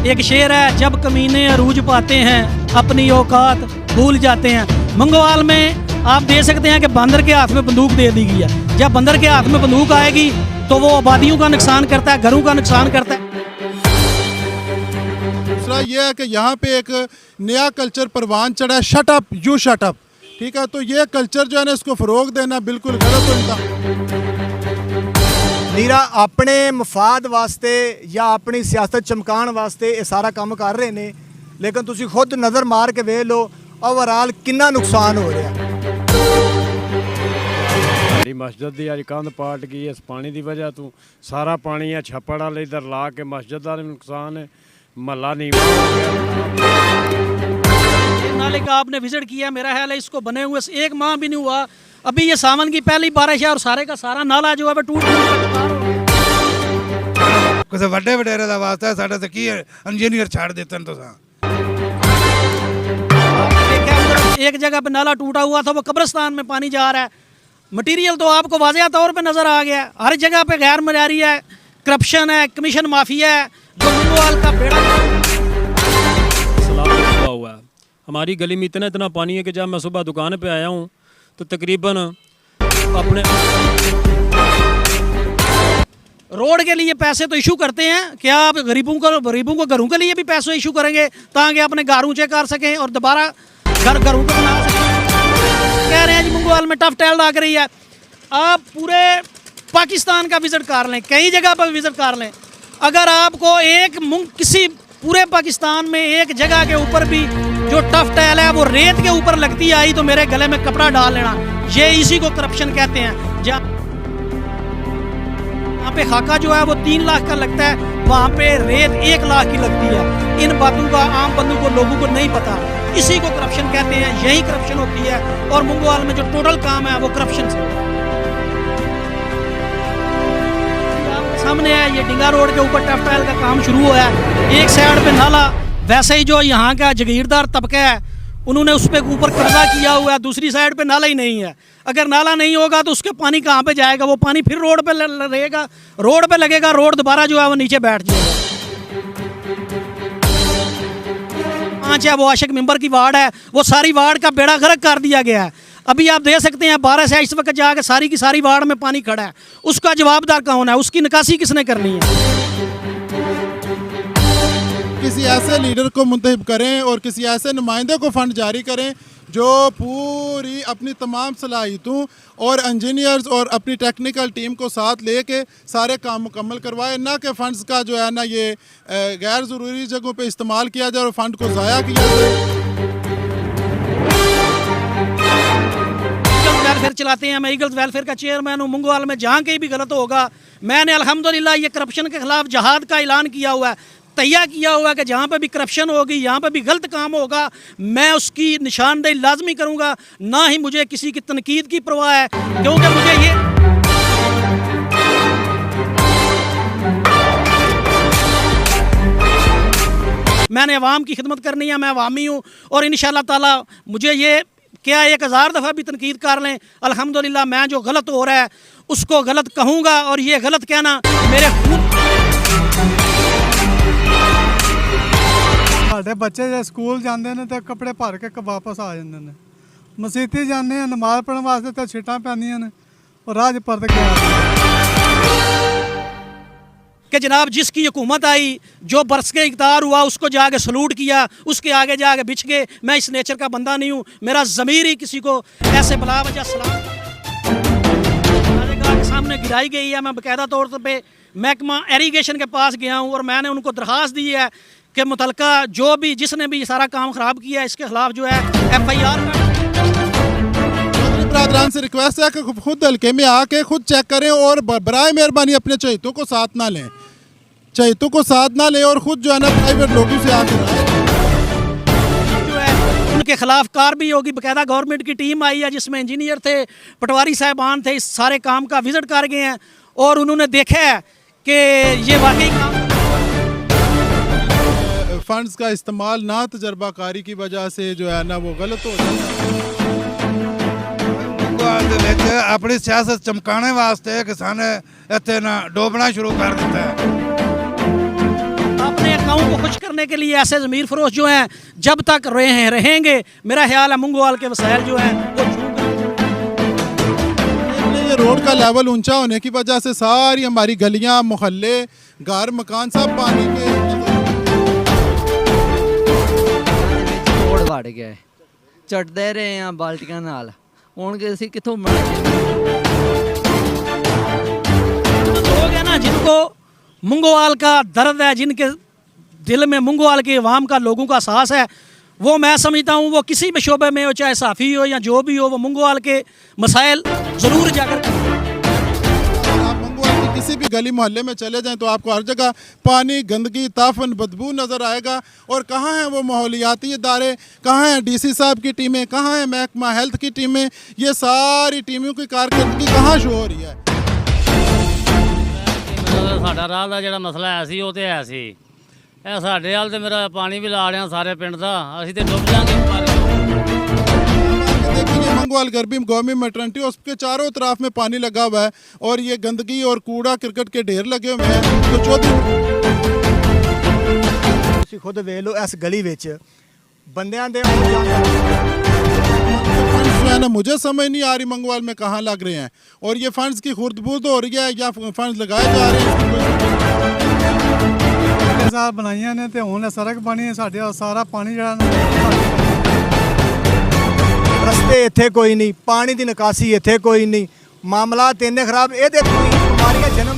एक शेर है, जब कमीने अरूज पाते हैं अपनी औकात भूल जाते हैं। मंगोवाल में आप देख सकते हैं कि बंदर के हाथ में बंदूक दे दी गई है। जब बंदर के हाथ में बंदूक आएगी तो वो आबादियों का नुकसान करता है, घरों का नुकसान करता है। दूसरा ये है कि यहाँ पे एक नया कल्चर परवान चढ़ा है, shut up you shut up. ठीक है, तो ये कल्चर जो है ना इसको फरोग देना बिल्कुल गलत होता। नीरा अपने मफाद वास्ते या अपनी सियासत चमकाण वास्ते ये सारा काम कर रहे ने, लेकिन तुसी खुद नज़र मार के वेख लो ओवरऑल कितना नुकसान हो रहा है। साडी मस्जिद की अज कंध पाट गई इस पानी की वजह तो। सारा पानी है छप्पड़ वाले इधर ला के मस्जिद का नुकसान है, महला नीवा हो गया। नाले का आपने विजिट किया, मेरा ख्याल है इसको बने हुए 1 माह भी नहीं हुआ। अभी ये सावन की पहली बारिश है और सारे का सारा नाला जो है वो टूट किसी वड्डे वडेरे का वास्ता है, साडे ते की इंजीनियर छाड़ देते तो एक जगह पे नाला टूटा हुआ था, वो कब्रिस्तान में पानी जा रहा है। मटीरियल तो आपको वाज़ेह तौर पे नज़र आ गया। हर जगह पे गैर मयारी है, करप्शन है, कमीशन माफिया है, जो मंगोवाल का बेड़ा हुआ है। हमारी गली में इतना पानी है कि जब मैं सुबह दुकान पे आया हूँ तो तकरीबन अपने रोड के लिए पैसे तो इशू करते हैं, क्या आप गरीबों को घरों के लिए भी पैसे इशू करेंगे ताकि अपने घर ऊँचे कर सकें और दोबारा घरों को बना सकें? कह रहे हैं जी मंगोवाल में टफ टैल लग रही है। आप पूरे पाकिस्तान का विज़िट कर लें, कई जगह पर विज़िट कर लें, अगर आपको किसी पूरे पाकिस्तान में एक जगह के ऊपर भी जो टफ टैल है वो रेत के ऊपर लगती आई तो मेरे गले में कपड़ा डाल लेना। ये इसी को करप्शन कहते हैं। जहाँ पे खाका जो है वो 3 लाख का लगता है, वहाँ पे रेत 1 लाख की लगती है। इन बातों का आम बंदों को, लोगों को नहीं पता। इसी को करप्शन कहते हैं, यही करप्शन होती है। और मंगोवाल में जो टोटल काम है वो करप्शन से सामने है। ये डिंगा रोड के ऊपर टफ टैल का काम शुरू हुआ है। एक साइड पे नाला, वैसे ही जो यहाँ का जागीरदार तबका है उन्होंने उस पे ऊपर कब्जा किया हुआ है, दूसरी साइड पे नाला ही नहीं है। अगर नाला नहीं होगा तो उसके पानी कहाँ पे जाएगा? वो पानी फिर रोड पे रहेगा, रोड पे लगेगा, रोड दोबारा जो है वो नीचे बैठ जाएगा। चाहे वो आशिक मेंबर की वार्ड है, वो सारी वार्ड का बेड़ा गर्क कर दिया गया है। अभी आप देख सकते हैं 12 से इस वक्त जाकर सारी की सारी वार्ड में पानी खड़ा है। उसका जवाबदार कौन है? उसकी निकासी किसने करनी है? किसी ऐसे लीडर को मुंतखब करें और किसी ऐसे नुमाइंदे को फ़ंड जारी करें जो पूरी अपनी तमाम सलाहियतों और इंजीनियर्स और अपनी टेक्निकल टीम को साथ लेके सारे काम मुकम्मल करवाए, ना कि फ़ंड्स का जो है ना ये गैर ज़रूरी जगहों पे इस्तेमाल किया जाए और फ़ंड को ज़ाया किया जाए। वेलफेयर चलाते हैं, मैं ईगल्स वेलफेयर का चेयरमैन हूँ। मंगोवाल में जहाँ कहीं भी गलत होगा, मैंने अल्हम्दुलिल्लाह ये करप्शन के खिलाफ जहाद का ऐलान किया हुआ है, तैयार किया हुआ है कि जहाँ पे भी करप्शन होगी, यहाँ पे भी गलत काम होगा, मैं उसकी निशानदेही लाजमी करूँगा। ना ही मुझे किसी की तनकीद की परवाह है, क्योंकि मुझे ये मैंने अवाम की खिदमत करनी है, मैं अवामी हूँ। और इंशाअल्लाह ताला मुझे ये क्या 1000 दफ़ा भी तनकीद कर लें, अल्हम्दुलिल्लाह मैं जो गलत हो रहा है उसको गलत कहूँगा। और ये गलत कहना मेरे खून साढ़े बच्चे जो स्कूल जाते हैं तो कपड़े भर के वापस आ जाते हैं, मसीती जाते हैं नमाज पढ़ने वास्ते तो छिट्टां पैंदियां ने और राह च परत के कि जनाब जिसकी हुकूमत आई, जो बरस के इक़्तिदार हुआ उसको जाके सलूट किया, उसके आगे जाके बिछ गए। मैं इस नेचर का बंदा नहीं हूँ, मेरा ज़मीर ही किसी को ऐसे बला वजह सलाम के सामने गिराई गई है। मैं बाकायदा तौर पर महकमा इरीगेशन के पास गया हूँ और मैंने उनको दरख्वास्त दी है कि मुतलका जो भी जिसने भी सारा काम ख़राब किया है इसके खिलाफ जो है FIR बरादरान से रिक्वेस्ट है कि खुद हल्के में आके खुद चेक करें और बराए मेहरबानी अपने चहेतों को साथ ना लें, चहेतों को साथ ना लें और ख़ुद जो है ना प्राइवेट लोगों से आके जो है उनके खिलाफ कार्रवाई होगी। बाकायदा गवर्नमेंट की टीम आई है जिसमें इंजीनियर थे, पटवारी साहबान थे, इस सारे काम का विजिट कर गए हैं और उन्होंने देखा है कि ये वाकई काम फंड्स का इस्तेमाल ना तजर्बाकारी की वजह से जो है ना वो गलत हो जाता है। अपनी सियासत चमकाने वास्ते किसान इतने ना डोबना शुरू कर दिता है। अपने दुआओं को खुश करने के लिए ऐसे ज़मीर फरोश जो हैं जब तक रहेंगे, मेरा ख्याल है मुंगोवाल के वसाइल जो हैं वो ये रोड का लेवल ऊंचा होने की वजह से सारी हमारी गलियां, मोहल्ले, घर, मकान सब पानी के ਰੋਡ ਵੜ ਗਿਆ ਹੈ। ਚੜਦੇ ਰਹੇ ਆ ਬਾਲਟੀਆਂ ਨਾਲ, ਹੁਣ ਕਿ ਅਸੀਂ ਕਿੱਥੋਂ लोग हैं ना जिनको मुंगोवाल का दर्द है, जिनके दिल में मुंगोवाल के अवाम का, लोगों का एहसास है, वो मैं समझता हूँ वो किसी भी शोबे में हो, चाहे साफ़ी हो या जो भी हो, वो मुंगोवाल के मसाइल ज़रूर जाकर आप मंगवाल की किसी भी गली मोहल्ले में चले जाएं तो आपको हर जगह पानी, गंदगी, ताफन, बदबू नज़र आएगा। और कहाँ हैं वो माहौलियाती इदारे, कहाँ हैं डीसी साहब की टीमें, कहाँ हैं महकमा हेल्थ की टीमें, ये सारी टीमों की कारकर्दगी कहाँ शो हो रही है। ਸਾਡਾ ਰਾਹ ਦਾ ਜਿਹੜਾ ਮਸਲਾ ਹੈ ਸੀ ਉਹ ਤੇ ਹੈ ਸੀ, ਇਹ ਸਾਡੇ ਹਾਲ ਤੇ ਮੇਰਾ ਪਾਣੀ ਵੀ ਲਾ ਰਿਹਾ ਸਾਰੇ ਪਿੰਡ ਦਾ, ਅਸੀਂ ਤੇ ਡੁੱਬ ਜਾਾਂਗੇ देखिए मंगवाल गरबी कौमी मैटरनिटी हॉस्पिटल के चारों तरफ में पानी लगा हुआ है और ये गंदगी और कूड़ा क्रिकेट के ढेर लगे हुए हैं। तो ਤੁਸੀਂ ਖੁਦ ਵੇਖ ਲਓ ਇਸ ਗਲੀ ਵਿੱਚ ਬੰਦਿਆਂ ਦੇ ਆਉਣ ਜਾਣ ਦਾ फंड्स जो है ना मुझे समझ नहीं आ रही मंगवाल में कहाँ लग रहे हैं और ये फंड्स की खुर्द-बुर्द हो रही है या फंड्स लगाए जा रहे हैं। साल बनाइया ने ते हुण सड़क बनी साडे सारा पानी ਜਿਹੜਾ ਰਸਤੇ ਇੱਥੇ ਕੋਈ ਨਹੀਂ, ਪਾਣੀ ਦੀ ਨਿਕਾਸੀ ਇੱਥੇ ਕੋਈ ਨਹੀਂ, ਮਾਮਲਾਤ ਇੰਨੇ ਖਰਾਬ, ਇਹਦੇ ਕੋਈ ਬਿਮਾਰੀਆਂ ਜਨਮ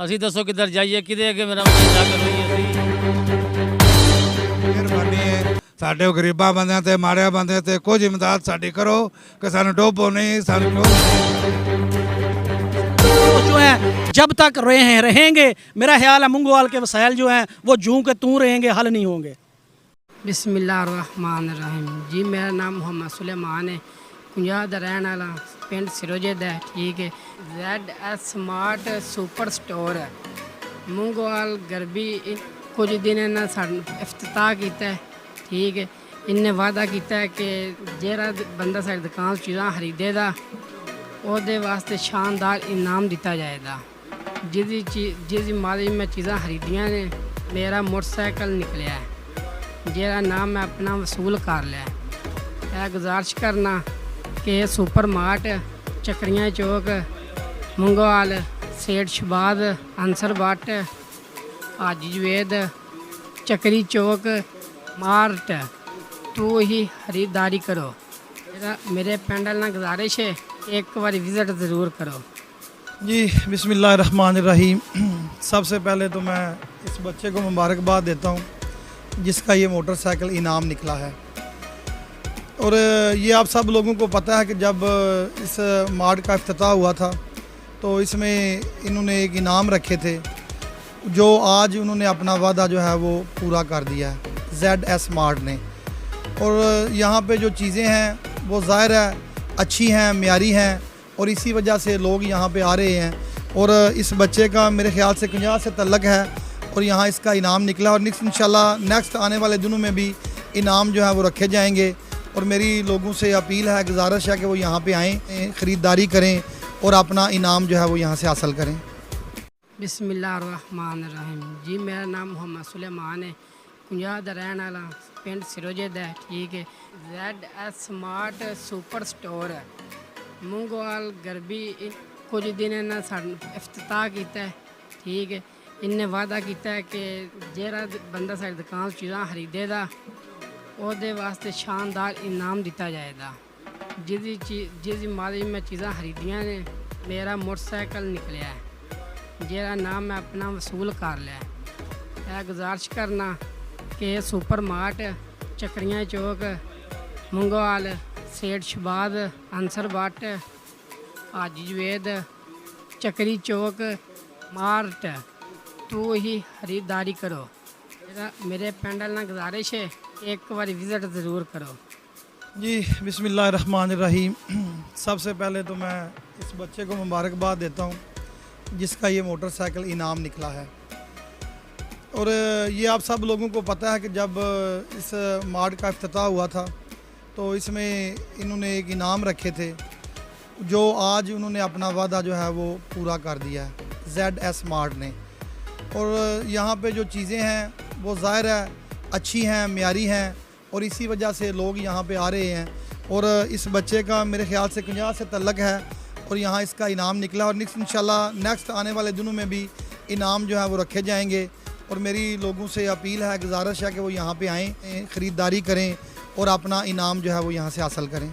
ਅਸੀਂ ਦੱਸੋ ਕਿੱਧਰ ਜਾਈਏ, ਕਿਹਦੇ ਅੱਗੇ ਮੇਰਾ ਜਾ ਕੇ ਰਹੀਏ ਅਸੀਂ। ਮਿਹਰਬਾਨੀ ਹੈ ਸਾਡੇ ਗਰੀਬਾਂ ਬੰਦਿਆਂ ਤੇ ਮਾੜਿਆਂ ਬੰਦਿਆਂ ਤੇ ਕੁਝ ਇਮਦਾਦ ਸਾਡੀ ਕਰੋ ਕਿ ਸਾਨੂੰ ਡੋਬੋ ਨਹੀਂ, ਸਾਨੂੰ जो है जब तक रहेंगे, मेरा ख्याल है मुंगोवाल के वसाइल जो हैं वो जूं के तूं रहेंगे, हल नहीं होंगे। बिस्मिल्लाहिर्रहमानिर्रहीम जी, मेरा नाम मोहम्मद सुलेमान है, पंजाब ਦਾ ਰਹਿਣ ਵਾਲਾ, ਪਿੰਡ ਸਿਰੋਜੇ ਦਾ, ਠੀਕ ਹੈ। ZS ਸਮਾਰਟ ਸੁਪਰ ਸਟੋਰ ਹੈ ਮੁੰਗੋਵਾਲ ਗਰਬੀ, ਕੁਝ ਦਿਨ ਇਹਨਾਂ ਸਾਨੂੰ ਇਫਤਤਾਹ ਕੀਤਾ ਹੈ, ਠੀਕ ਹੈ। ਇਹਨੇ ਵਾਅਦਾ ਕੀਤਾ ਹੈ ਕਿ ਜਿਹੜਾ ਬੰਦਾ ਸਾਡੀ ਦੁਕਾਨ ਤੋਂ ਚੀਜ਼ਾਂ ਖਰੀਦੇਗਾ ਉਹਦੇ ਵਾਸਤੇ ਸ਼ਾਨਦਾਰ ਇਨਾਮ ਦਿੱਤਾ ਜਾਏਗਾ। ਜਿਹਦੀ ਮਾਲੀ ਮੈਂ ਚੀਜ਼ਾਂ ਖਰੀਦੀਆਂ ਨੇ, ਮੇਰਾ ਮੋਟਰਸਾਈਕਲ ਨਿਕਲਿਆ ਹੈ, ਜਿਹੜਾ ਨਾਮ ਮੈਂ ਆਪਣਾ ਵਸੂਲ ਕਰ ਲਿਆ। ਇਹ ਗੁਜ਼ਾਰਿਸ਼ ਕਰਨਾ ਕਿ ਸੁਪਰ ਮਾਰਟ, ਚੱਕਰੀਆਂ ਚੌਕ, ਮੁੰਗੋਵਾਲ, ਸੇਠ ਸ਼ਬਾਦ, ਅੰਸਰ ਬੱਟ, ਹਾਜੀ ਜਵੇਦ, ਚੱਕਰੀ ਚੌਕ ਮਾਰਟ ਤੋਂ ਹੀ ਖਰੀਦਦਾਰੀ ਕਰੋ। मेरे पेंडल ना गुजारिश है, एक बार विज़िट ज़रूर करो। जी बिस्मिल्लाहिर्रहमानिर्रहीम। सबसे पहले तो मैं इस बच्चे को मुबारकबाद देता हूँ जिसका ये मोटरसाइकिल इनाम निकला है। और ये आप सब लोगों को पता है कि जब इस मार्ट का इफ्तिताह हुआ था तो इसमें इन्होंने एक इनाम रखे थे जो आज उन्होंने अपना वादा जो है वो पूरा कर दिया है ZS मार्ट ने। और यहाँ पे जो चीज़ें हैं वो ज़ाहिर है अच्छी हैं, म्यारी हैं और इसी वजह से लोग यहाँ पे आ रहे हैं। और इस बच्चे का मेरे ख्याल से 50 से तल्लक है और यहाँ इसका इनाम निकला और इंशाल्लाह नेक्स्ट आने वाले दिनों में भी इनाम जो है वो रखे जाएंगे। और मेरी लोगों से अपील है, गुजारिश है कि वो यहाँ पे आएँ, ख़रीदारी करें और अपना इनाम जो है वो यहाँ से हासिल करें। बिस्मिल्लाहिर्रहमानिर्रहीम जी, मेरा नाम मोहम्मद सुलेमान है, पंजाब ਦਾ ਰਹਿਣ ਵਾਲਾ, ਪਿੰਡ ਸਿਰੋਜੇ ਦਾ, ਠੀਕ ਹੈ। ZS ਸਮਾਰਟ ਸੁਪਰ ਸਟੋਰ ਹੈ ਮੁੰਗੋਵਾਲ ਗਰਬੀ, ਕੁਝ ਦਿਨ ਇਹਨਾਂ ਸਾਨੂੰ ਇਫਤਤਾਹ ਕੀਤਾ ਹੈ, ਠੀਕ ਹੈ। ਇਹਨੇ ਵਾਅਦਾ ਕੀਤਾ ਹੈ ਕਿ ਜਿਹੜਾ ਬੰਦਾ ਸਾਡੀ ਦੁਕਾਨ ਤੋਂ ਚੀਜ਼ਾਂ ਖਰੀਦੇਗਾ ਉਹਦੇ ਵਾਸਤੇ ਸ਼ਾਨਦਾਰ ਇਨਾਮ ਦਿੱਤਾ ਜਾਏਗਾ। ਜਿਹਦੀ ਮਾਲੀ ਮੈਂ ਚੀਜ਼ਾਂ ਖਰੀਦੀਆਂ ਨੇ, ਮੇਰਾ ਮੋਟਰਸਾਈਕਲ ਨਿਕਲਿਆ ਹੈ, ਜਿਹੜਾ ਨਾਮ ਮੈਂ ਆਪਣਾ ਵਸੂਲ ਕਰ ਲਿਆ। ਇਹ ਗੁਜ਼ਾਰਿਸ਼ ਕਰਨਾ ਕਿ ਸੁਪਰ ਮਾਰਟ, ਚੱਕਰੀਆਂ ਚੌਕ, ਮੁੰਗੋਵਾਲ, ਸੇਠ ਸ਼ਬਾਦ, ਅੰਸਰ ਬੱਟ, ਹਾਜੀ ਜਵੇਦ, ਚੱਕਰੀ ਚੌਕ ਮਾਰਟ ਤੋਂ ਹੀ ਖਰੀਦਦਾਰੀ ਕਰੋ। मेरे पेंडल ना गुजारिश है, एक बार विज़िट ज़रूर करो। जी बिस्मिल्लाहिर्रहमानिर्रहीम। सबसे पहले तो मैं इस बच्चे को मुबारकबाद देता हूँ जिसका ये मोटरसाइकिल इनाम निकला है। और ये आप सब लोगों को पता है कि जब इस मार्ट का इफ्तिताह हुआ था तो इसमें इन्होंने एक इनाम रखे थे जो आज उन्होंने अपना वादा जो है वो पूरा कर दिया है ZS मार्ट ने। और यहाँ पे जो चीज़ें हैं वो ज़ाहिर है अच्छी हैं, म्यारी हैं, और इसी वजह से लोग यहाँ पे आ रहे हैं। और इस बच्चे का मेरे ख्याल से 50 से तल्लक है और यहाँ इसका इनाम निकला, और इंशाल्लाह नेक्स्ट आने वाले दिनों में भी इनाम जो है वो रखे जाएंगे। और मेरी लोगों से अपील है, गुजारिश है कि वो यहाँ पे आएँ, ख़रीदारी करें और अपना इनाम जो है वो यहाँ से हासिल करें।